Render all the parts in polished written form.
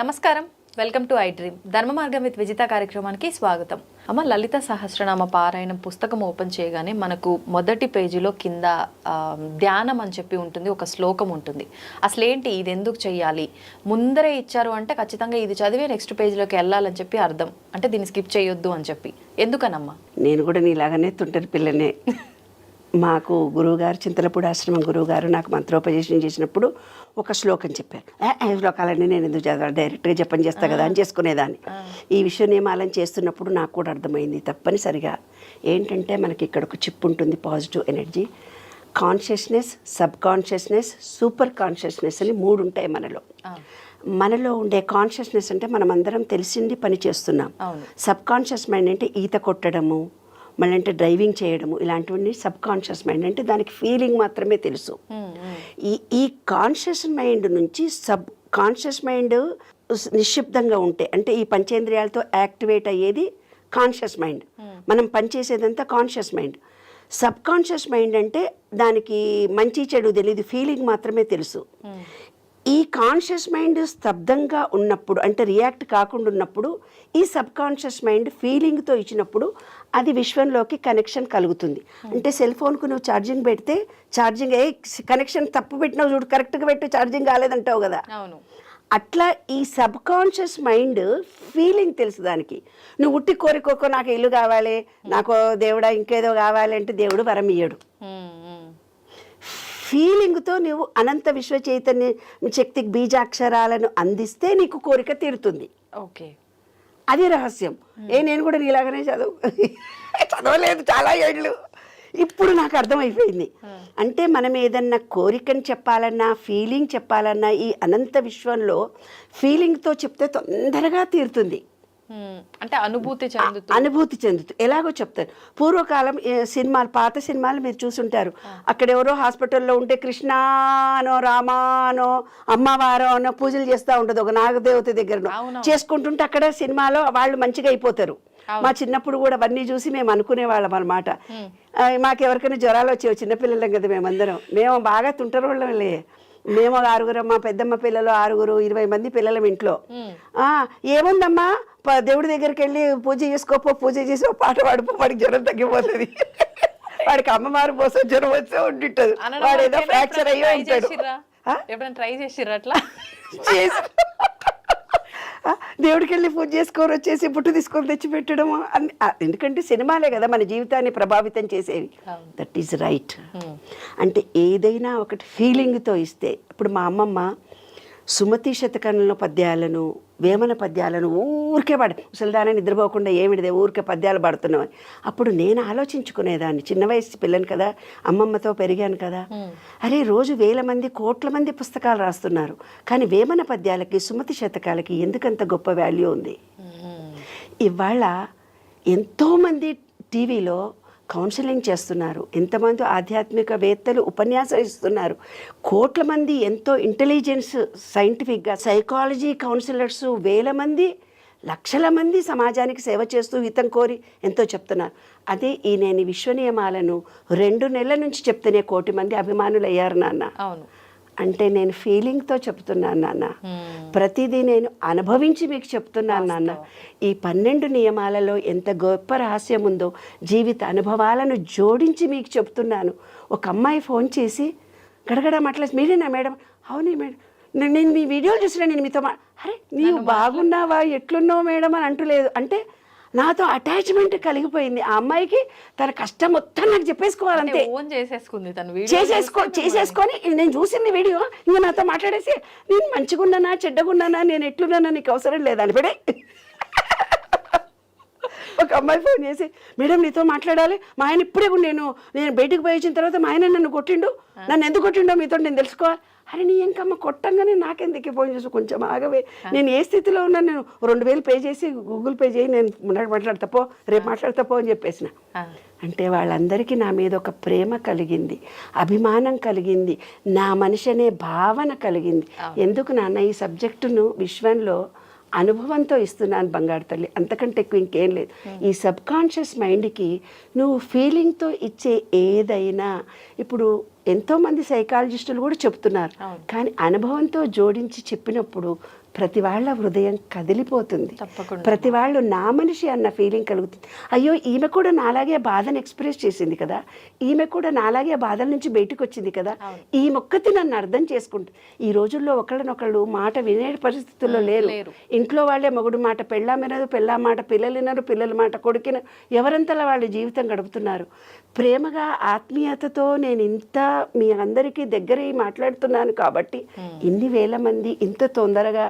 నమస్కారం, welcome to I dream. ధర్మ మార్గం విత్ విజిత కార్యక్రమానికి స్వాగతం. అమ్మ, లలిత సహస్రనామ పారాయణం పుస్తకం ఓపెన్ చేయగానే మనకు మొదటి పేజీలో కింద ధ్యానం అని చెప్పి ఉంటుంది, ఒక శ్లోకం ఉంటుంది. అసలు ఏంటి ఇది, ఎందుకు చెయ్యాలి, ముందరే ఇచ్చారు అంటే ఖచ్చితంగా ఇది చదివే నెక్స్ట్ పేజీలోకి వెళ్ళాలని చెప్పి అర్థం. అంటే దీన్ని స్కిప్ చేయొద్దు అని చెప్పి. ఎందుకనమ్మా? నేను కూడా నీలాగానే తుంటరి పిల్లనే. మాకు గురువుగారు, చింతలపూడి ఆశ్రమం గురువుగారు నాకు మంత్రోపదేశం చేసినప్పుడు ఒక శ్లోకం చెప్పారు. శ్లోకాలన్నీ నేను ఎందుకు చదవాలి, డైరెక్ట్గా జపం చేస్తా కదా అని చేసుకునేదాన్ని. ఈ విశ్వ నియమాలను చేస్తున్నప్పుడు నాకు కూడా అర్థమైంది తప్పనిసరిగా ఏంటంటే మనకి ఇక్కడ ఒక చిప్ ఉంటుంది, positive energy, consciousness, sub consciousness, super consciousness అని 3 ఉంటాయి మనలో. మనలో ఉండే కాన్షియస్నెస్ అంటే మనం అందరం తెలిసింది పని చేస్తున్నాం. సబ్ కాన్షియస్ మైండ్ అంటే ఈత కొట్టడము, మళ్ళీ అంటే డ్రైవింగ్ చేయడము, ఇలాంటివన్నీ సబ్ కాన్షియస్ మైండ్ అంటే దానికి ఫీలింగ్ మాత్రమే తెలుసు. ఈ కాన్షియస్ మైండ్ నుంచి సబ్ కాన్షియస్ మైండ్ నిశ్శబ్దంగా ఉంటే, అంటే ఈ పంచేంద్రియాలతో యాక్టివేట్ అయ్యేది కాన్షియస్ మైండ్. మనం పనిచేసేదంతా conscious mind. Subconscious mind అంటే దానికి మంచి చెడు తెలియదు, ఫీలింగ్ మాత్రమే తెలుసు. ఈ కాన్షియస్ మైండ్ స్తబ్దంగా ఉన్నప్పుడు, అంటే రియాక్ట్ కాకుండా ఉన్నప్పుడు, ఈ సబ్ కాన్షియస్ మైండ్ ఫీలింగ్తో ఇచ్చినప్పుడు అది విశ్వంలోకి కనెక్షన్ కలుగుతుంది. అంటే సెల్ ఫోన్కు నువ్వు ఛార్జింగ్ పెడితే ఛార్జింగ్ కనెక్షన్ తప్పు పెట్టినావు చూడు, కరెక్ట్గా పెట్టి ఛార్జింగ్ కాలేదంటావు కదా. అట్లా ఈ సబ్ కాన్షియస్ మైండ్ ఫీలింగ్ తెలుసు దానికి. నువ్వు ఉట్టి కోరికోకో నాకు ఇల్లు కావాలి, నాకు దేవుడా ఇంకేదో కావాలి అంటే దేవుడు వరం ఇయ్యడు. ఫీలింగ్తో నువ్వు అనంత విశ్వ చైతన్య శక్తికి బీజాక్షరాలను అందిస్తే నీకు కోరిక తీరుతుంది. ఓకే, అది రహస్యం. నేను కూడా నీలాగానే చదవలేదు చాలా ఏళ్ళు, ఇప్పుడు నాకు అర్థమైపోయింది. అంటే మనం ఏదన్నా కోరికను చెప్పాలన్నా, ఫీలింగ్ చెప్పాలన్నా, ఈ అనంత విశ్వంలో ఫీలింగ్తో చెప్తే తొందరగా తీరుతుంది. అంటే అనుభూతి చెందుతూ ఎలాగో చెప్తారు. పూర్వకాలం సినిమాలు, పాత సినిమాలు మీరు చూసుంటారు. అక్కడ ఎవరో హాస్పిటల్లో ఉంటే కృష్ణానో రామానో అమ్మవారో అనో పూజలు చేస్తూ ఉంటుంది ఒక నాగదేవత దగ్గర. చేసుకుంటుంటే అక్కడ సినిమాలో వాళ్ళు మంచిగా అయిపోతారు. మా చిన్నప్పుడు కూడా అవన్నీ చూసి మేము అనుకునేవాళ్ళం అనమాట. మాకెవరికైనా జ్వరాలు వచ్చేవి, చిన్నపిల్లలం కదా మేమందరం. మేము బాగా తుంటరోళ్ళంలే. మేము 6 మా పెద్దమ్మ పిల్లలు 6, 20 మంది పిల్లలం ఇంట్లో. ఏముందమ్మా, దేవుడి దగ్గరికి వెళ్ళి పూజ చేసుకోపో, పూజ చేసి పాట పాడిపో, వాడికి జ్వరం తగ్గిపోతుంది. వాడికి అమ్మవారు పోసే జ్వరం వచ్చే ఉంటుంటది, వాడు ఏదో ఫ్రాక్చర్ అయ్యో ఉంటాడు. ట్రై చేసిర్రు అట్లా దేవుడికి వెళ్ళి పూజ చేసుకొని వచ్చేసి పుట్టు తీసుకొని తెచ్చి పెట్టడం. ఎందుకంటే సినిమాలే కదా మన జీవితాన్ని ప్రభావితం చేసేవి. That is right. అంటే ఏదైనా ఒకటి ఫీలింగ్తో ఇస్తే, ఇప్పుడు మా అమ్మమ్మ సుమతి శతకంలో పద్యాలను, వేమన పద్యాలను ఊరికే ముసలిదాన్ని నిద్రపోకుండా ఏమిటిదే ఊరికే పద్యాలు పాడుతున్నామని. అప్పుడు నేను ఆలోచించుకునేదాన్ని, చిన్న వయసు పిల్లని కదా, అమ్మమ్మతో పెరిగాను కదా, అరే రోజు 1000 మంది, కోట్ల మంది పుస్తకాలు రాస్తున్నారు, కానీ వేమన పద్యాలకి, సుమతి శతకాలకి ఎందుకంత గొప్ప వాల్యూ ఉంది. ఇవాళ ఎంతోమంది టీవీలో కౌన్సిలింగ్ చేస్తున్నారు, ఎంతమంది ఆధ్యాత్మికవేత్తలు ఉపన్యాసం ఇస్తున్నారు, కోట్ల మంది ఎంతో ఇంటెలిజెన్స్ సైంటిఫిక్గా సైకాలజీ కౌన్సిలర్స్ 1000 మంది, లక్షల మంది సమాజానికి సేవ చేస్తూ హితం కోరి ఎంతో చెప్తున్నారు. అదే నేను విశ్వ నియమాలను 2 నెలల నుంచి చెప్తేనే 1 కోటి మంది అభిమానులు అయ్యారు నాన్న. అవును, అంటే నేను ఫీలింగ్తో చెప్తున్నాను నాన్న, ప్రతిదీ నేను అనుభవించి మీకు చెప్తున్నాను నాన్న. ఈ 12 నియమాలలో ఎంత గొప్ప రహస్యం ఉందో జీవిత అనుభవాలను జోడించి మీకు చెప్తున్నాను. ఒక అమ్మాయి ఫోన్ చేసి గడగడ మాట్లాడి, మీరేనా మేడం? అవునే మేడం, నేను మీ వీడియోలు చూసినా, నేను మీతో అరే నీవు బాగున్నావా, ఎట్లున్నావు మేడం అని అంటలేదు. అంటే నాతో అటాచ్మెంట్ కలిగిపోయింది. ఆ అమ్మాయికి తన కష్టం మొత్తం నాకు చెప్పేసుకోవాలంతే. చేసేసుకొని నేను చూసింది వీడియో, ఇంకా నాతో మాట్లాడేసి నేను మంచిగున్నానా చెడ్డగున్నానా, నేను ఎట్లున్నానా నీకు అవసరం లేదని పెడే. ఒక అమ్మాయి ఫోన్ చేసి, మేడం నీతో మాట్లాడాలి, మా ఆయన ఇప్పుడే నేను బయటకు పోయి వచ్చిన తర్వాత మా ఆయన నన్ను కొట్టిండు, నన్ను ఎందుకు కొట్టిండో మీతో నేను తెలుసుకోవాలి. అరే నీ ఇంకమ్మ కొట్టంగానే నాకెందుకు ఫోన్ చేసి, కొంచెం ఆగవే, నేను ఏ స్థితిలో ఉన్నా, నేను 2000 పే చేసి గూగుల్ పే చేయి, నేను మాట్లాడతాపో, రేపు మాట్లాడతాపో అని చెప్పేసిన. అంటే వాళ్ళందరికీ నా మీద ఒక ప్రేమ కలిగింది, అభిమానం కలిగింది, నా మనిషి అనే భావన కలిగింది. ఎందుకు నాన్న ఈ సబ్జెక్టును విశ్వంలో అనుభవంతో ఇస్తున్నాను బంగారు తల్లి, అంతకంటే ఎక్కువ ఇంకేం లేదు. ఈ సబ్ కాన్షియస్ మైండ్కి నువ్వు ఫీలింగ్తో ఇచ్చే ఏదైనా, ఇప్పుడు ఎంతోమంది సైకాలజిస్టులు కూడా చెప్తున్నారు, కానీ అనుభవంతో జోడించి చెప్పినప్పుడు ప్రతి వాళ్ళ హృదయం కదిలిపోతుంది. తప్పకుండా. ప్రతి వాళ్ళు నా మనిషి అన్న ఫీలింగ్ కలుగుతుంది. అయ్యో ఈమె కూడా నాలాగే బాధను ఎక్స్ప్రెస్ చేసింది కదా, ఈమె కూడా నాలాగే బాధల నుంచి బయటకు వచ్చింది కదా, ఈ మొక్కతి నన్ను అర్థం చేసుకుంటుంది. ఈ రోజుల్లో ఒకళ్ళనొకళ్ళు మాట వినే పరిస్థితుల్లో లేరు. ఇంట్లో వాళ్ళే మొగుడు మాట పెళ్ళాం వినరు, పెళ్ళాం మాట పిల్లలు వినరు, పిల్లల మాట కొడుకిన ఎవరంతలా వాళ్ళ జీవితం గడుపుతున్నారు. ప్రేమగా ఆత్మీయతతో నేను ఇంత మీ అందరికీ దగ్గర మాట్లాడుతున్నాను కాబట్టి ఇన్ని వేల మంది ఇంత తొందరగా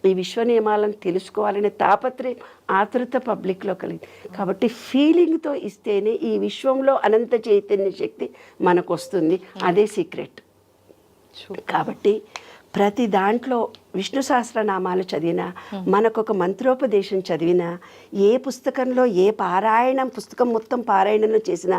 ఈ విశ్వ నియమాలను తెలుసుకోవాలనే తాపత్రయం ఆతృత పబ్లిక్లో కలిగింది. కాబట్టి ఫీలింగ్తో ఇస్తేనే ఈ విశ్వంలో అనంత చైతన్య శక్తి మనకు వస్తుంది. అదే సీక్రెట్. కాబట్టి ప్రతి దాంట్లో విష్ణు సహస్రనామాలు చదివినా, మనకొక మంత్రోపదేశం చదివినా, ఏ పుస్తకంలో ఏ పారాయణం పుస్తకం మొత్తం పారాయణంలో చేసినా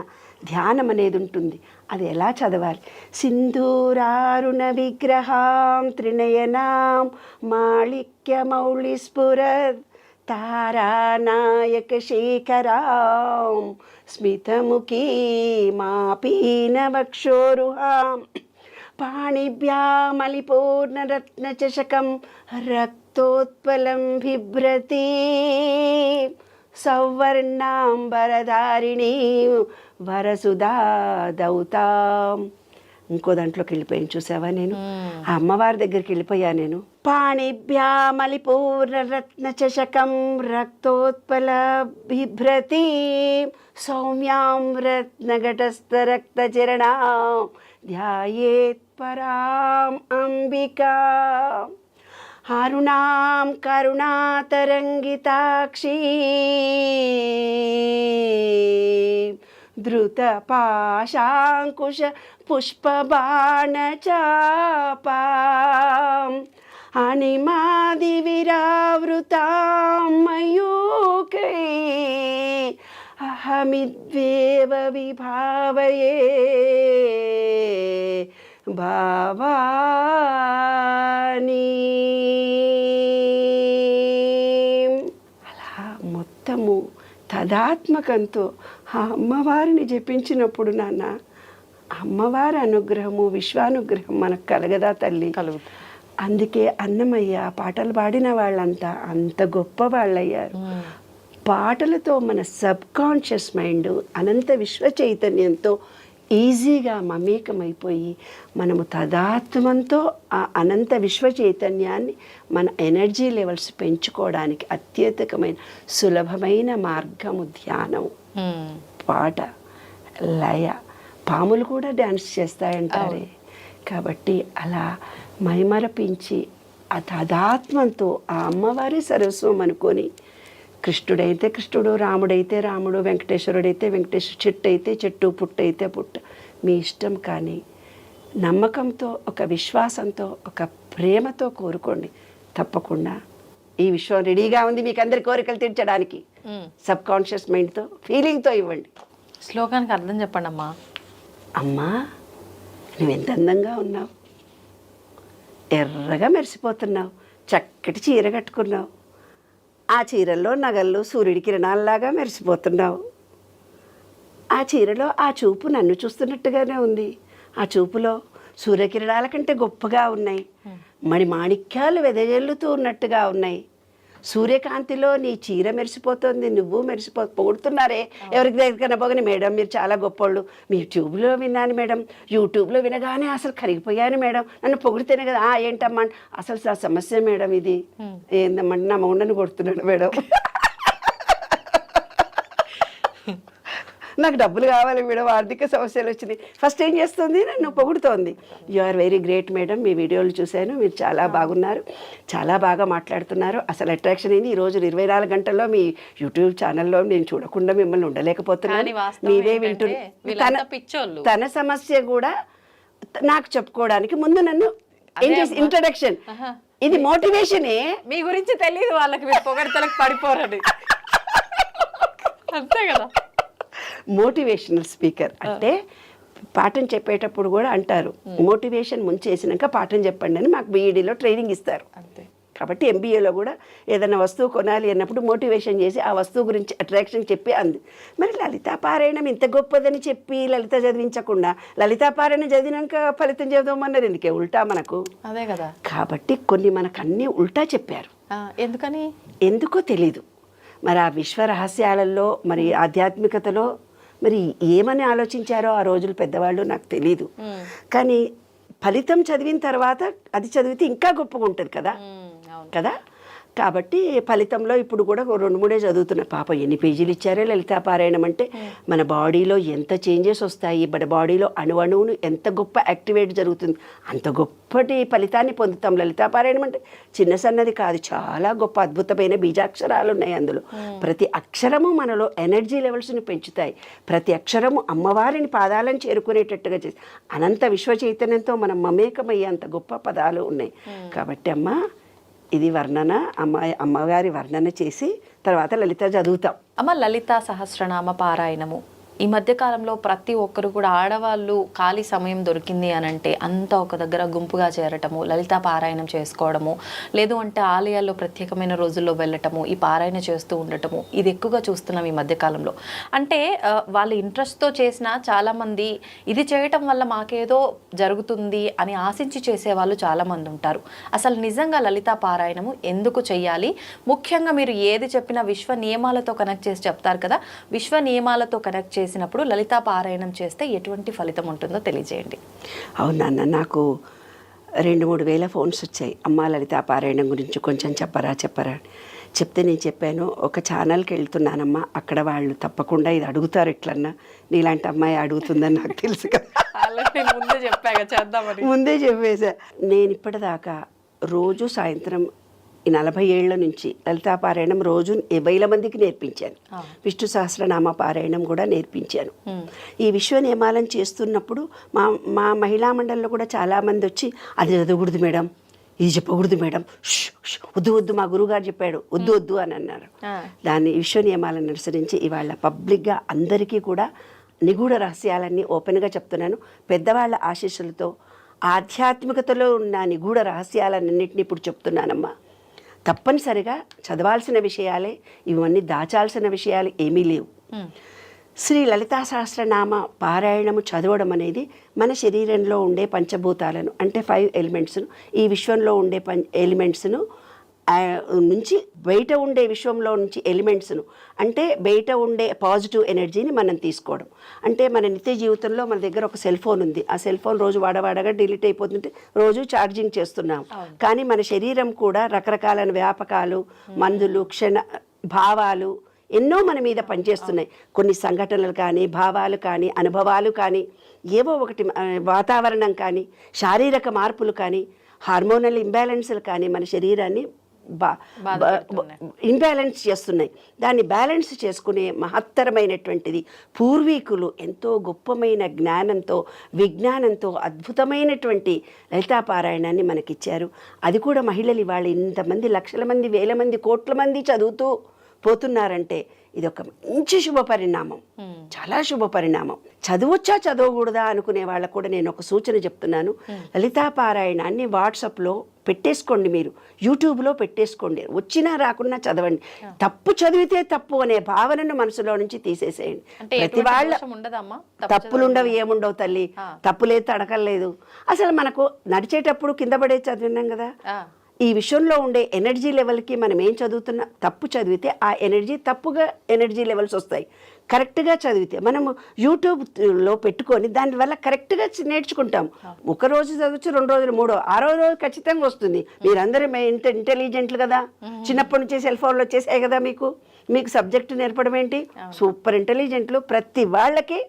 ధ్యానం అనేది ఉంటుంది. అది ఎలా చదవాలి? సింధూరారుణ విగ్రహాం త్రినయనాం మాళిక్యమౌళి స్ఫురత్ తారానాయక శేఖరాం స్మితముఖీ మాపీనవక్షోరుహాం పాణిభ్యామలిపూర్ణరత్నచషకం రక్తోత్పలం బిభ్రతి సౌవర్ణాంబరధారిణీ వరసుధా దౌతాం. ఇంకో దాంట్లోకి వెళ్ళిపోయాను చూసావా నేను, ఆ అమ్మవారి దగ్గరికి వెళ్ళిపోయా నేను. పాణిభ్యామలిపూర్ణరత్నచషకం రక్తోత్పల బిభ్రతి సౌమ్యాం రత్నఘటస్థరక్తచరణాం ధ్యాయేత్ పరాం అంబికా అరుణాం కరుణాతరంగితాక్షీ ధృతపాశాంకుశ పుష్పబాణచాపాం అనిమాదివిరావృతాం మయూకై అహమిద్వేవ విభావయే భావాని. అలా మొత్తము తదాత్మకంతో ఆ అమ్మవారిని జపించినప్పుడు నాన్న, అమ్మవారి అనుగ్రహము విశ్వానుగ్రహం మనకు కలగదా తల్లి? కలుగుతుంది. అందుకే అన్నమయ్య పాటలు పాడిన వాళ్ళంతా అంత గొప్ప వాళ్ళయ్యారు. పాటలతో మన సబ్ కాన్షియస్ మైండ్ అనంత విశ్వ చైతన్యంతో ఈజీగా మమేకమైపోయి మనము తదాత్మంతో ఆ అనంత విశ్వ చైతన్యాన్ని మన ఎనర్జీ లెవెల్స్ పెంచుకోవడానికి అత్యధికమైన సులభమైన మార్గము ధ్యానం, పాట, లయ. పాములు కూడా డ్యాన్స్ చేస్తాయంటారే. కాబట్టి అలా మైమరపించి ఆ తదాత్మంతో ఆ అమ్మవారి సర్వస్వం అనుకొని, కృష్ణుడైతే కృష్ణుడు, రాముడైతే రాముడు, వెంకటేశ్వరుడైతే వెంకటేశ్వర, చెట్టు అయితే చెట్టు, పుట్టు అయితే పుట్టు, మీ ఇష్టం. కానీ నమ్మకంతో, ఒక విశ్వాసంతో, ఒక ప్రేమతో కోరుకోండి. తప్పకుండా ఈ విశ్వం రెడీగా ఉంది మీకు అందరి కోరికలు తీర్చడానికి. సబ్ కాన్షియస్ మైండ్తో, ఫీలింగ్తో ఇవ్వండి. శ్లోకానికి అర్థం చెప్పండి అమ్మా. అమ్మా నువ్వెంత అందంగా ఉన్నావు, ఎర్రగా మెరిసిపోతున్నావు, చక్కటి చీర కట్టుకున్నావు, ఆ చీరల్లో నగల్లో సూర్యుడి కిరణాల్లాగా మెరిసిపోతున్నావు. ఆ చీరలో ఆ చూపు నన్ను చూస్తున్నట్టుగానే ఉంది. ఆ చూపులో సూర్యకిరణాల కంటే గొప్పగా ఉన్నాయి, మణి మాణిక్యాలు వెదజల్లుతూ ఉన్నట్టుగా ఉన్నాయి. సూర్యకాంతిలో నీ చీర మెరిసిపోతుంది, నువ్వు పొగుడుతున్నారే ఎవరికి దగ్గర పోగని, మేడం మీరు చాలా గొప్పోళ్ళు, మీ ట్యూబ్లో విన్నాను మేడం, యూట్యూబ్లో వినగానే అసలు కరిగిపోయాను మేడం, నన్ను పొగిడితేనే కదా. ఏంటమ్మా అసలు ఆ సమస్య మేడం ఇది ఏందమ్మంటే నా మౌండని కొడుతున్నాడు మేడం, నాకు డబ్బులు కావాలి మేడం, ఆర్థిక సమస్యలు వచ్చినాయి. ఫస్ట్ ఏం చేస్తుంది, నన్ను పొగుడుతోంది. You are very great madam, మీ వీడియోలు చూశాను, మీరు చాలా బాగున్నారు, చాలా బాగా మాట్లాడుతున్నారు. అసలు అట్రాక్షన్ అయింది. ఈ రోజు 24 గంటల్లో మీ యూట్యూబ్ ఛానల్లో నేను చూడకుండా మిమ్మల్ని ఉండలేకపోతున్నాను, మీరే వింటున్నారు. తన సమస్య కూడా నాకు చెప్పుకోవడానికి ముందు నన్ను ఏం చేసి ఇంట్రడక్షన్, ఇది మోటివేషనే. మీ గురించి తెలియదు వాళ్ళకి, మీరు పొగడతలకు పడిపోరండి అంతే కదా. మోటివేషనల్ స్పీకర్ అంటే పాఠం చెప్పేటప్పుడు కూడా అంటారు, మోటివేషన్ ముంచేసినాక పాఠం చెప్పండి అని మాకు బీఈడీలో ట్రైనింగ్ ఇస్తారు. అంతే. కాబట్టి ఎంబీఏలో కూడా ఏదైనా వస్తువు కొనాలి అన్నప్పుడు మోటివేషన్ చేసి ఆ వస్తువు గురించి అట్రాక్షన్ చెప్పి అంది. మరి లలితా పారాయణం ఇంత గొప్పదని చెప్పి లలిత చదివించకుండా లలితా పారాయణం చదివినాక ఫలితం చదవమన్నారు ఎందుకే? ఉల్టా మనకు. అదే కదా. కాబట్టి కొన్ని మనకు అన్నీ ఉల్టా చెప్పారు. ఎందుకని? ఎందుకో తెలీదు. మరి ఆ విశ్వ రహస్యాలలో మరి ఆధ్యాత్మికతలో మరి ఏమని ఆలోచించారో ఆ రోజులు పెద్దవాళ్ళు నాకు తెలీదు. కానీ ఫలితం చదివిన తర్వాత అది చదివితే ఇంకా గొప్పగా ఉంటుంది కదా కదా. కాబట్టి ఫలితంలో ఇప్పుడు కూడా 2-3 చదువుతున్నా. పాప ఎన్ని పేజీలు ఇచ్చారో లలితా పారాయణం అంటే మన బాడీలో ఎంత చేంజెస్ వస్తాయి, మన బాడీలో అణువును ఎంత గొప్ప యాక్టివేట్ జరుగుతుంది, అంత గొప్పటి ఫలితాన్ని పొందుతాం. లలితా పారాయణం అంటే చిన్న సన్నది కాదు, చాలా గొప్ప అద్భుతమైన బీజాక్షరాలు ఉన్నాయి అందులో. ప్రతి అక్షరము మనలో ఎనర్జీ లెవెల్స్ని పెంచుతాయి. ప్రతి అక్షరము అమ్మవారిని పాదాలను చేరుకునేటట్టుగా చేసి అనంత విశ్వ చైతన్యంతో మనం మమేకమయ్యేంత గొప్ప పదాలు ఉన్నాయి. కాబట్టి అమ్మ ఇది వర్ణన, అమ్మగారి వర్ణన చేసి తర్వాత లలిత చదువుతాం. అమ్మ లలితా సహస్రనామ పారాయణము ఈ మధ్య కాలంలో ప్రతి ఒక్కరు కూడా ఆడవాళ్ళు ఖాళీ సమయం దొరికింది అని అంటే అంతా ఒక దగ్గర గుంపుగా చేరటము, లలితా పారాయణం చేసుకోవడము, లేదు అంటే ఆలయాల్లో ప్రత్యేకమైన రోజుల్లో వెళ్ళటము, ఈ పారాయణ చేస్తూ ఉండటము, ఇది ఎక్కువగా చూస్తున్నాం ఈ మధ్య కాలంలో. అంటే వాళ్ళ ఇంట్రెస్ట్తో చేసిన చాలామంది ఇది చేయటం వల్ల మాకేదో జరుగుతుంది అని ఆశించి చేసేవాళ్ళు చాలామంది ఉంటారు. అసలు నిజంగా లలితా పారాయణము ఎందుకు చెయ్యాలి? ముఖ్యంగా మీరు ఏది చెప్పినా విశ్వ నియమాలతో కనెక్ట్ చేసి చెప్తారు కదా, విశ్వ నియమాలతో కనెక్ట్ చేసినప్పుడు లలితా పారాయణం చేస్తే ఎటువంటి ఫలితం ఉంటుందో తెలియజేయండి. అవునన్న, నాకు 2-3 వేల ఫోన్స్ వచ్చాయి, అమ్మ లలితా పారాయణం గురించి కొంచెం చెప్పరా చెప్తే నేను చెప్పాను, ఒక ఛానల్కి వెళ్తున్నానమ్మా, అక్కడ వాళ్ళు తప్పకుండా ఇది అడుగుతారు, ఎట్లన్నా నీలాంటి అమ్మాయి అడుగుతుందని నాకు తెలుసు కదా, ముందే చెప్పేసా. నేను ఇప్పటిదాకా రోజు సాయంత్రం ఈ 40 ఏళ్ల నుంచి లలితా పారాయణం రోజు 50,000 మందికి నేర్పించాను. విష్ణు సహస్రనామ పారాయణం కూడా నేర్పించాను. ఈ విశ్వ నియమాలను చేస్తున్నప్పుడు మా మహిళా మండలిలో కూడా చాలామంది వచ్చి అది చదవకూడదు మేడం, ఇది చెప్పకూడదు మేడం, వద్దు మా గురువుగారు చెప్పాడు వద్దు అని అన్నారు. దాన్ని విశ్వ నియమాలను అనుసరించి ఇవాళ పబ్లిక్గా అందరికీ కూడా నిగూఢ రహస్యాలన్నీ ఓపెన్గా చెప్తున్నాను. పెద్దవాళ్ళ ఆశీస్సులతో ఆధ్యాత్మికతలో ఉన్న నిగూఢ రహస్యాలన్నింటినీ ఇప్పుడు చెప్తున్నానమ్మా. తప్పనిసరిగా చదవాల్సిన విషయాలే ఇవన్నీ, దాచాల్సిన విషయాలు ఏమీ లేవు. శ్రీ లలితా సహస్రనామ పారాయణము చదవడం అనేది మన శరీరంలో ఉండే పంచభూతాలను అంటే 5 ఎలిమెంట్స్ను, ఈ విశ్వంలో ఉండే ఎలిమెంట్స్ను నుంచి బయట ఉండే విశ్వంలో నుంచి ఎలిమెంట్స్ను అంటే బయట ఉండే పాజిటివ్ ఎనర్జీని మనం తీసుకోవడం. అంటే మన నిత్య జీవితంలో మన దగ్గర ఒక సెల్ ఫోన్ ఉంది, ఆ సెల్ ఫోన్ రోజు వాడగా డిలీట్ అయిపోతుంటే రోజు ఛార్జింగ్ చేస్తున్నాం. కానీ మన శరీరం కూడా రకరకాల వ్యాపకాలు, మందులు, భావాలు ఎన్నో మన మీద పనిచేస్తున్నాయి. కొన్ని సంఘటనలు కానీ, భావాలు కానీ, అనుభవాలు కానీ, ఏవో ఒకటి వాతావరణం కానీ, శారీరక మార్పులు కానీ, హార్మోనల్ ఇంబ్యాలెన్స్లు కానీ మన శరీరాన్ని ఇంబ్యాలెన్స్ చేస్తున్నాయి. దాన్ని బ్యాలెన్స్ చేసుకునే మహత్తరమైనటువంటిది పూర్వీకులు ఎంతో గొప్పమైన జ్ఞానంతో, విజ్ఞానంతో అద్భుతమైనటువంటి లలితా పారాయణాన్ని మనకిచ్చారు. అది కూడా మహిళలు ఇవాళ ఇంతమంది లక్షల మంది, వేల మంది, కోట్ల మంది చదువుతూ పోతున్నారంటే ఇది ఒక మంచి శుభ పరిణామం, చాలా శుభ పరిణామం. చదవచ్చా చదవకూడదా అనుకునే వాళ్ళకు కూడా నేను ఒక సూచన చెప్తున్నాను. లలితా పారాయణాన్ని వాట్సాప్లో పెట్టేసుకోండి, మీరు యూట్యూబ్లో పెట్టేసుకోండి, వచ్చినా రాకున్నా చదవండి. తప్పు చదివితే తప్పు అనే భావనను మనసులో నుంచి తీసేసేయండి. ప్రతి వాళ్ళ తప్పులుండవు, ఏముండవు తల్లి, తప్పులేదు తడకలేదు. అసలు మనకు నడిచేటప్పుడు కింద పడే చదివినాం కదా, ఈ విషయంలో ఉండే ఎనర్జీ లెవెల్కి మనం ఏం చదువుతున్నా తప్పు చదివితే ఆ తప్పుగా ఎనర్జీ లెవెల్స్ వస్తాయి. కరెక్ట్గా చదివితే మనము యూట్యూబ్లో పెట్టుకొని దానివల్ల కరెక్ట్గా నేర్చుకుంటాం. ఒక రోజు చదవచ్చు, 2 రోజులు, 3, 6వ రోజు ఖచ్చితంగా వస్తుంది. మీరందరూ ఇంత ఇంటెలిజెంట్లు కదా, చిన్నప్పటి నుంచి సెల్ ఫోన్లో వచ్చేసాయి కదా, మీకు సబ్జెక్టు నేర్పడం ఏంటి, సూపర్ ఇంటెలిజెంట్లు. ప్రతి వాళ్ళకి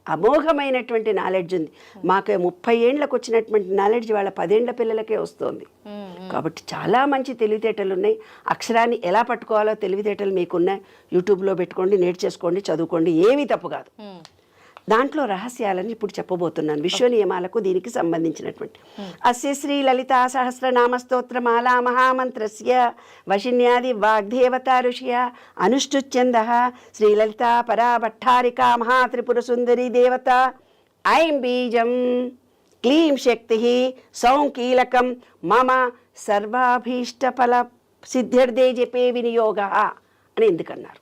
అమోఘమైనటువంటి నాలెడ్జ్ ఉంది. మాకు 30 ఏళ్ళకు వచ్చినటువంటి నాలెడ్జ్ వాళ్ళ 10 ఏళ్ల పిల్లలకే వస్తుంది. కాబట్టి చాలా మంచి తెలివితేటలు ఉన్నాయి. అక్షరాన్ని ఎలా పట్టుకోవాలో తెలివితేటలు మీకున్నాయి. యూట్యూబ్లో పెట్టుకోండి, నేర్చేసుకోండి, చదువుకోండి, ఏమీ తప్పు కాదు. దాంట్లో రహస్యాలని ఇప్పుడు చెప్పబోతున్నాను, విశ్వ నియమాలకు దీనికి సంబంధించినటువంటి. అస్య శ్రీ లలితా సహస్రనామ స్తోత్రమాలా మహామంత్రస్య వశిన్యాది వాగ్దేవతా ఋషియ అనుష్ఠుచ్ఛందః శ్రీ లలితా పరా భట్టారికా మహాత్రిపుర సుందరి దేవత ఐం బీజం క్లీం శక్తి సౌం కీలకం మమ సర్వాభీష్ట ఫల సిద్ధ్యర్థే జపే వినియోగ అని ఎందుకన్నారు?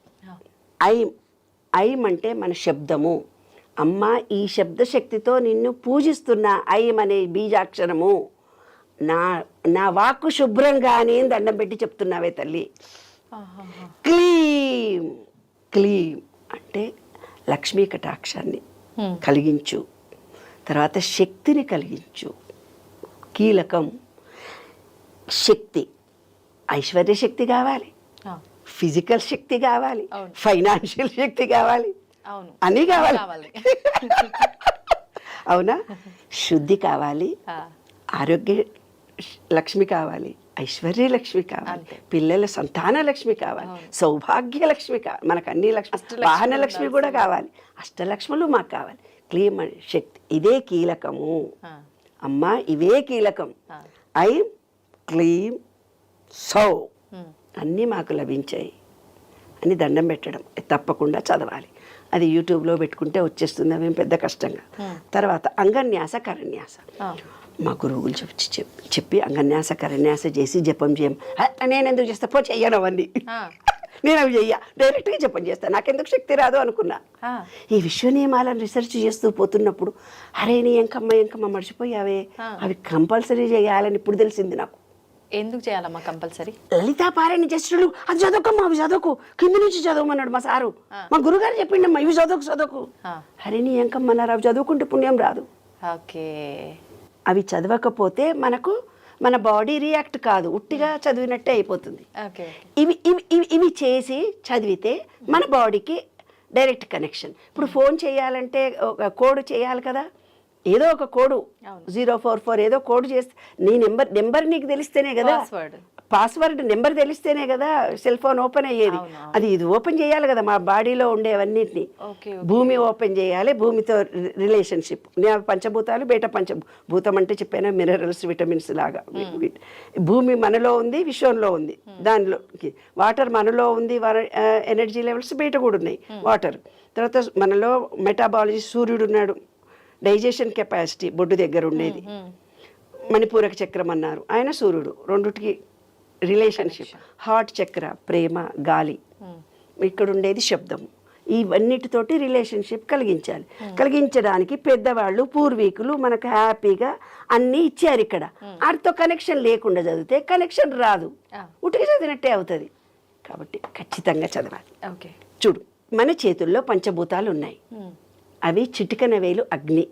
ఐం ఐం అంటే మన శబ్దము. అమ్మ, ఈ శబ్దశక్తితో నిన్ను పూజిస్తున్న ఐం అనే బీజాక్షరము నా వాక్కు శుభ్రంగానే దండం పెట్టి చెప్తున్నావే తల్లి. క్లీం క్లీం అంటే లక్ష్మీ కటాక్షాన్ని కలిగించు, తర్వాత శక్తిని కలిగించు. కీలకం శక్తి, ఐశ్వర్య శక్తి కావాలి, ఫిజికల్ శక్తి కావాలి, ఫైనాన్షియల్ శక్తి కావాలి, అన్నీ కావాలి. అవునా? శుద్ధి కావాలి, ఆరోగ్య లక్ష్మి కావాలి, ఐశ్వర్య లక్ష్మి కావాలి, పిల్లల సంతాన లక్ష్మి కావాలి, సౌభాగ్య లక్ష్మి కావాలి, మనకు అన్ని లక్ష్మి, వాహన లక్ష్మి కూడా కావాలి, అష్టలక్ష్ములు మాకు కావాలి. క్లీం శక్తి, ఇదే కీలకము అమ్మా, ఇవే కీలకం. ఐం క్లీం సౌ అన్నీ మాకు లభించాయి అని దండం పెట్టడం తప్పకుండా చదవాలి. అది యూట్యూబ్లో పెట్టుకుంటే వచ్చేస్తుంది, అవేం పెద్ద కష్టంగా. తర్వాత అంగన్యాస కరన్యాస మా గురువులు చెప్పి అంగన్యాస కరన్యాస చేసి జపం చేయం. నేను ఎందుకు చేస్తా, పో చెయ్యను అవన్నీ, నేను అవి చెయ్య, డైరెక్ట్గా జపం చేస్తాను, నాకెందుకు శక్తి రాదు అనుకున్నా. ఈ విశ్వ నియమాలను రీసెర్చ్ చేస్తూ పోతున్నప్పుడు అరే నీ ఎంకమ్మ మర్చిపోయావే, అవి కంపల్సరీ చేయాలని ఇప్పుడు తెలిసింది నాకు. ఎందుకు చేయాలమ్మా కంపల్సరీ? లలితా పారాయణ చేసేటోళ్ళు అది చదువుకమ్మా, అవి చదువుకు, కింద నుంచి చదవమన్నాడు మా సారు, మా గురుగారు చెప్పిండమ్మా ఇవి చదువుకు. అరే నీ ఎంకమ్మన్నారు, అవి చదువుకుంటే పుణ్యం రాదు. ఓకే, అవి చదవకపోతే మనకు మన బాడీ రియాక్ట్ కాదు, ఉట్టిగా చదివినట్టే అయిపోతుంది. ఇవి ఇవి ఇవి ఇవి చేసి చదివితే మన బాడీకి డైరెక్ట్ కనెక్షన్. ఇప్పుడు ఫోన్ చేయాలంటే ఒక కోడ్ చేయాలి కదా, ఏదో ఒక కోడు 044 ఏదో కోడ్ చేస్తే నీ నెంబర్ నీకు తెలిస్తేనే కదా, పాస్వర్డ్ నెంబర్ తెలిస్తేనే కదా సెల్ ఫోన్ ఓపెన్ అయ్యేది. అది ఇది ఓపెన్ చేయాలి కదా మా బాడీలో ఉండేవన్నిటిని. భూమి ఓపెన్ చేయాలి, భూమితో రిలేషన్షిప్. పంచభూతాలు బయట పంచభూతం అంటే చెప్పాను, మినరల్స్ విటమిన్స్ లాగా. భూమి మనలో ఉంది, విశ్వంలో ఉంది, దానిలో వాటర్ మనలో ఉంది, ఎనర్జీ లెవెల్స్ బయట కూడా ఉన్నాయి వాటర్. తర్వాత మనలో మెటాబాలజీ, సూర్యుడు ఉన్నాడు, డైజెషన్ కెపాసిటీ బొడ్డు దగ్గర ఉండేది, మణిపూరక చక్రం అన్నారు, ఆయన సూర్యుడు, రెండుటికి రిలేషన్షిప్. హార్ట్ చక్ర ప్రేమ, గాలి, ఇక్కడ ఉండేది శబ్దం. ఇవన్నిటితోటి రిలేషన్షిప్ కలిగించడానికి పెద్దవాళ్ళు పూర్వీకులు మనకు హ్యాపీగా అన్నీ ఇచ్చారు. ఇక్కడ వాటితో కనెక్షన్ లేకుండా చదివితే కనెక్షన్ రాదు, ఉటికి చదివినట్టే అవుతుంది. కాబట్టి ఖచ్చితంగా చదవాలి. చూడు, మన చేతుల్లో పంచభూతాలు ఉన్నాయి, అవి చిటికన వేలు అగ్ని,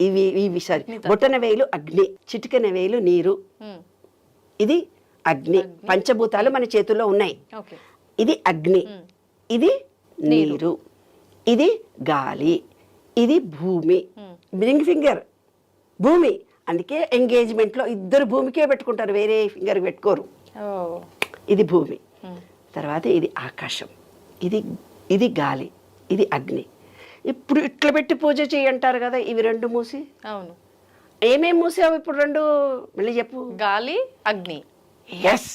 ఇవి సారీ బొట్టన వేలు అగ్ని, చిటికన వేలు నీరు, ఇది అగ్ని. పంచభూతాలు మన చేతుల్లో ఉన్నాయి, ఇది అగ్ని, ఇది నీరు, ఇది గాలి, ఇది భూమి. రింగ్ ఫింగర్ భూమి, అందుకే ఎంగేజ్మెంట్లో ఇద్దరు భూమికే పెట్టుకుంటారు, వేరే ఫింగర్ పెట్టుకోరు. ఇది భూమి. తర్వాత ఇది ఆకాశం, ఇది గాలి, ఇది అగ్ని. ఇప్పుడు ఇట్లా పెట్టి పూజ చేయంటారు కదా, ఇవి రెండు మూసి. అవును, ఏమేమి మూసావు ఇప్పుడు రెండు మళ్ళీ చెప్పు. గాలి, అగ్ని. ఎస్,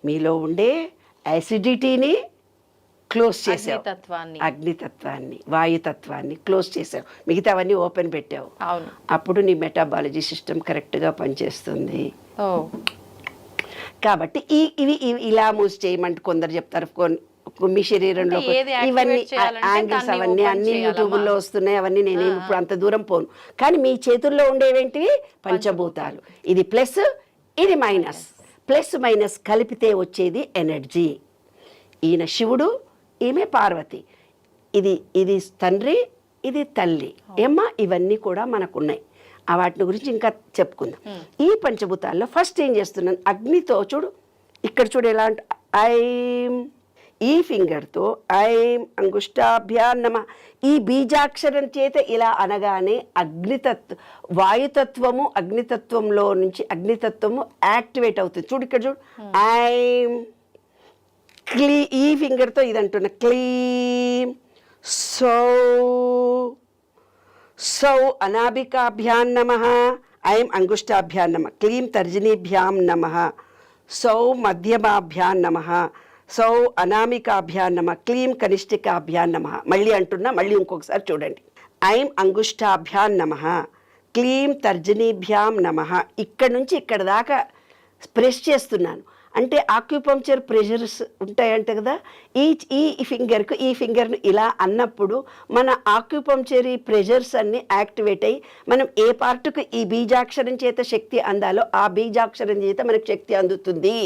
మీలో ఉండే యాసిడిటీని క్లోజ్ చేసావు, అగ్నితత్వాన్ని, వాయుతత్వాన్ని క్లోజ్ చేసావు, మిగతావన్నీ ఓపెన్ పెట్టావు. అప్పుడు నీ మెటాబాలజీ సిస్టమ్ కరెక్ట్గా పనిచేస్తుంది. కాబట్టి ఇవి ఇలా మూసి చేయమంటే కొందరు చెప్తారు, మీ శరీరంలో ఇవన్నీ యాంగిల్స్ అవన్నీ అన్ని యూట్యూబ్లో వస్తున్నాయి, అవన్నీ నేనేమి ఇప్పుడు అంత దూరం పోను. కానీ మీ చేతుల్లో ఉండేవేంటివి పంచభూతాలు, ఇది ప్లస్, ఇది మైనస్. ప్లస్ మైనస్ కలిపితే వచ్చేది ఎనర్జీ. ఈయన శివుడు, ఈమె పార్వతి, ఇది తండ్రి, ఇది తల్లి. ఏమ్మా, ఇవన్నీ కూడా మనకున్నాయి. వాటి గురించి ఇంకా చెప్పుకుందాం. ఈ పంచభూతాల్లో ఫస్ట్ ఏం చేస్తున్నాను, అగ్నితో చూడు, ఇక్కడ చూడు ఎలా అంటే ఐం, ఈ ఫింగర్తో ఐం అంగుష్టాభ్యాం నమః, ఈ బీజాక్షరం చేత ఇలా అనగానే వాయుతత్వము అగ్నితత్వంలో నుంచి అగ్నితత్వము యాక్టివేట్ అవుతుంది. చూడు ఇక్కడ చూడు, ఐం ఈ ఫింగర్తో ఇది అంటున్నా, క్లీం సౌ అనాభికాభ్యాం నమః, ఐం అంగుష్టాభ్యాం నమః, క్లీం తర్జనీభ్యాం నమః, సౌ మధ్యమాభ్యాం నమః, సౌ అనామికాభ్యాం నమః, క్లీం కనిష్ఠికాభ్యాం నమః. మళ్ళీ అంటున్నా, మళ్ళీ ఇంకొకసారి చూడండి. ఐం అంగుష్టాభ్యాం నమః, క్లీం తర్జనీభ్యాం నమః. ఇక్కడ నుంచి ఇక్కడ దాకా ప్రెస్ చేస్తున్నాను. అంటే ఆక్యుపంక్చర్ ప్రెషర్స్ ఉంటాయంట కదా, ఈ ఫింగర్కు ఈ ఫింగర్ను ఇలా అన్నప్పుడు మన ఆక్యుపంక్చరీ ప్రెషర్స్ అన్ని యాక్టివేట్ అయ్యి మనం ఏ పార్ట్కు ఈ బీజాక్షరం చేత శక్తి అందాలో ఆ బీజాక్షరం చేత మనకు శక్తి అందుతుంది.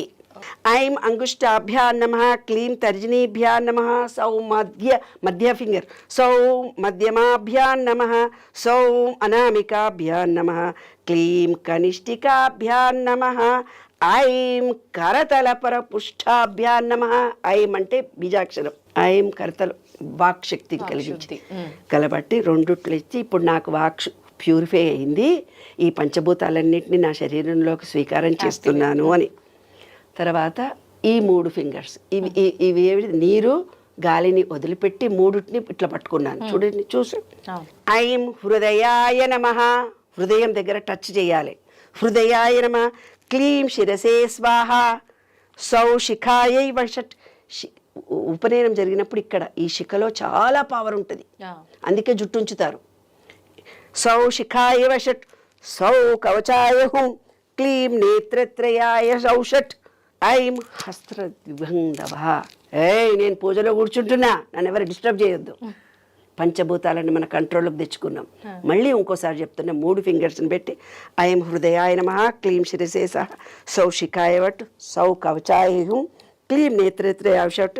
ఐం అంగుష్టాభ్యా నమః, క్లీం తర్జనీభ్యా నమః, సౌ మధ్య ఫింగర్, సౌ మధ్యమాభ్యా నమః, సౌ అనామికాభ్యా నమః, క్లీం కనిష్ఠికాభ్యా నమః, ఐం కరతలపర పుష్టాభ్యా నమః. ఐం అంటే బీజాక్షరం, ఐం కరతల వాక్ శక్తిని కలిగించి కలబట్టి రెండుట్లు ఇచ్చి ఇప్పుడు నాకు వాక్ ప్యూరిఫై అయింది, ఈ పంచభూతాలన్నింటినీ నా శరీరంలోకి స్వీకారం చేస్తున్నాను అని. తర్వాత ఈ 3 ఫింగర్స్ ఇవి ఏవి నీరు గాలిని వదిలిపెట్టి మూడుటిని ఇట్లా పట్టుకున్నాను. చూడండి, చూసి ఐం హృదయాయ నమః, హృదయం దగ్గర టచ్ చేయాలి. హృదయాయ నమః, క్లీం శిరసే స్వాహ, సౌ శిఖాయై వషట్. ఉపనయనం జరిగినప్పుడు ఇక్కడ ఈ శిఖలో చాలా పవర్ ఉంటుంది, అందుకే జుట్టు ఉంచుతారు. సౌ శిఖాయ వషట్, సౌ కవచాయ హుం, క్లీం నేత్రత్రయాయ సౌషట్, ఐం హస్త్రద్విభంధవ. నేను పూజలో కూర్చుంటున్నా, నన్ను ఎవరు డిస్టర్బ్ చేయొద్దు. పంచభూతాలను మన కంట్రోల్లోకి తెచ్చుకున్నాం. మళ్ళీ ఇంకోసారి చెప్తున్నా, 3 ఫింగర్స్ని పెట్టి ఐం హృదయాయ నమః, క్లీం శిరసే సహ, సౌ శిఖాయ వట్, సౌ కవచాయ హుం, క్లీం నేత్రత్రయాయ షట్,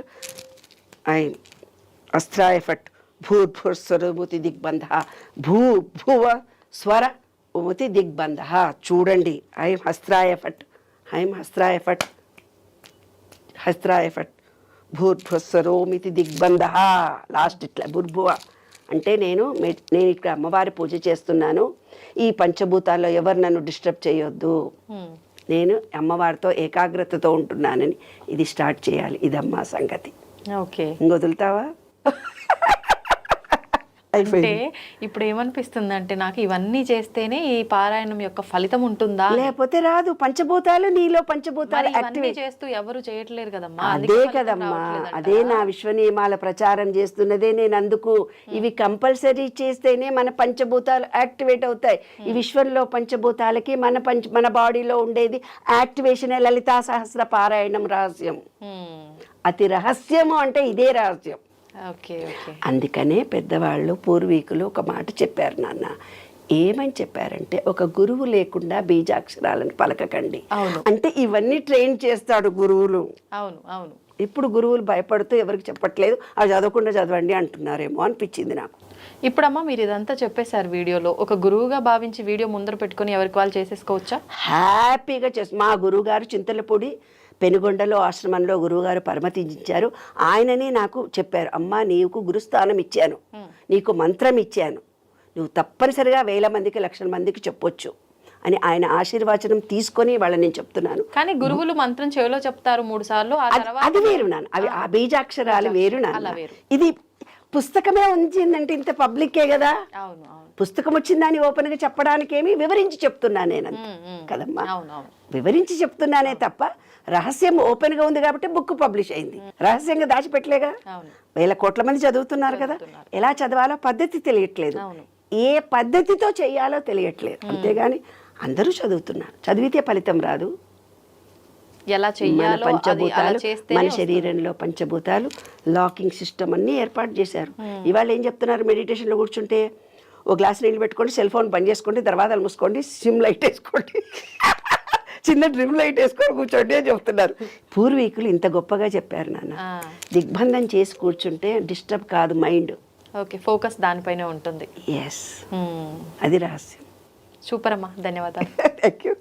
ఐం అస్త్రాయ ఫట్, భూర్భుస్వరముతి దిగ్బంధ, భూభువ స్వర ఉముతి దిగ్బంధ. చూడండి, ఐం హస్త్రాయ ఫట్, ఐం హస్త్రాయ ఫట్, హస్త్రాయ ఫట్, భూర్భుస్వరోమితి దిగ్బంధ. లాస్ట్ ఇట్లా భూర్భువ అంటే నేను ఇక్కడ అమ్మవారి పూజ చేస్తున్నాను, ఈ పంచభూతాల్లో ఎవరు నన్ను డిస్టర్బ్ చేయొద్దు, నేను అమ్మవారితో ఏకాగ్రతతో ఉంటున్నానని ఇది స్టార్ట్ చేయాలి. ఇదమ్మా సంగతి. ఓకే, ఇంకొదులుతావా? అంటే ఇప్పుడు ఏమనిపిస్తుంది అంటే, నాకు ఇవన్నీ చేస్తేనే ఈ పారాయణం యొక్క ఫలితం ఉంటుందా, లేకపోతే రాదు. పంచభూతాలు నీలో పంచభూతాలు యాక్టివేట్ చేస్తూ ఎవరు చేయట్లేరు కదమ్మా. అదే కదమ్మా, అదే నా విశ్వ నియమాల ప్రచారం చేస్తున్నదే నేను. అందుకు ఇవి కంపల్సరీ చేస్తేనే మన పంచభూతాలు యాక్టివేట్ అవుతాయి. ఈ విశ్వంలో పంచభూతాలకి మన బాడీలో ఉండేది యాక్టివేషన్. లలితా సహస్ర పారాయణం రహస్యం, అతి రహస్యము అంటే ఇదే రహస్యం. అందుకనే పెద్దవాళ్ళు పూర్వీకులు ఒక మాట చెప్పారు నాన్న. ఏమని చెప్పారంటే, ఒక గురువు లేకుండా బీజాక్షరాలను పలకకండి. అంటే ఇవన్నీ ట్రైన్ చేస్తాడు గురువులు. అవును అవును. ఇప్పుడు గురువులు భయపడుతూ ఎవరికి చెప్పట్లేదు, అది చదవకుండా చదవండి అంటున్నారేమో అనిపించింది నాకు. ఇప్పుడమ్మా మీరు ఇదంతా చెప్పేశారు వీడియోలో, ఒక గురువుగా భావించి వీడియో ముందర పెట్టుకుని ఎవరికి వాళ్ళు చేసేసుకోవచ్చా? హ్యాపీగా మా గురువు గారు చింతలపూడి పెనుగొండలో ఆశ్రమంలో గురువుగారు పరమతించారు. ఆయననే నాకు చెప్పారు, అమ్మా నీకు గురుస్థానం ఇచ్చాను, నీకు మంత్రం ఇచ్చాను, నువ్వు తప్పనిసరిగా 1000 మందికి 1,00,000 మందికి చెప్పొచ్చు అని ఆయన ఆశీర్వచనం తీసుకొని వాళ్ళని నేను చెప్తున్నాను. కానీ గురువులు మంత్రం చెవిలో చెప్తారు 3 సార్లు, అది వేరు నాన్న, అవి ఆ బీజాక్షరాలు వేరు నాన్న. ఇది పుస్తకమే ఉంచిందంటే ఇంత పబ్లికే కదా. పుస్తకం వచ్చిందని ఓపెన్ గా చెప్పడానికి ఏమి వివరించి చెప్తున్నాను నేను కదమ్మా, వివరించి చెప్తున్నానే తప్ప రహస్యం ఓపెన్ గా ఉంది కాబట్టి బుక్ పబ్లిష్ అయింది. రహస్యంగా దాచిపెట్టలేగా, 1000 కోట్ల మంది చదువుతున్నారు కదా. ఎలా చదవాలో పద్ధతి తెలియట్లేదు, ఏ పద్ధతితో చెయ్యాలో తెలియట్లేదు. అంతేగాని అందరూ చదువుతున్నారు, చదివితే ఫలితం రాదు. మన పంచభూతాలు, మన శరీరంలో పంచభూతాలు లాకింగ్ సిస్టమ్ అన్ని ఏర్పాటు చేశారు. ఇవాళ ఏం చెప్తున్నారు, మెడిటేషన్లో కూర్చుంటే ఓ గ్లాస్ నీళ్ళు పెట్టుకోండి, సెల్ ఫోన్ బంద్ చేసుకోండి, దర్వాజాలు మూసుకోండి, సిమ్ లైట్ వేసుకోండి, చిన్న డ్రిమ్ లైట్ వేసుకొని కూర్చోండి అని చెప్తున్నారు. పూర్వీకులు ఇంత గొప్పగా చెప్పారు నాన్న. దిగ్బంధం చేసి కూర్చుంటే డిస్టర్బ్ కాదు మైండ్. ఓకే, ఫోకస్ దానిపైనే ఉంటుంది. ఎస్, అది రహస్యం. సూపర్ అమ్మా, ధన్యవాదాలు. Thank you.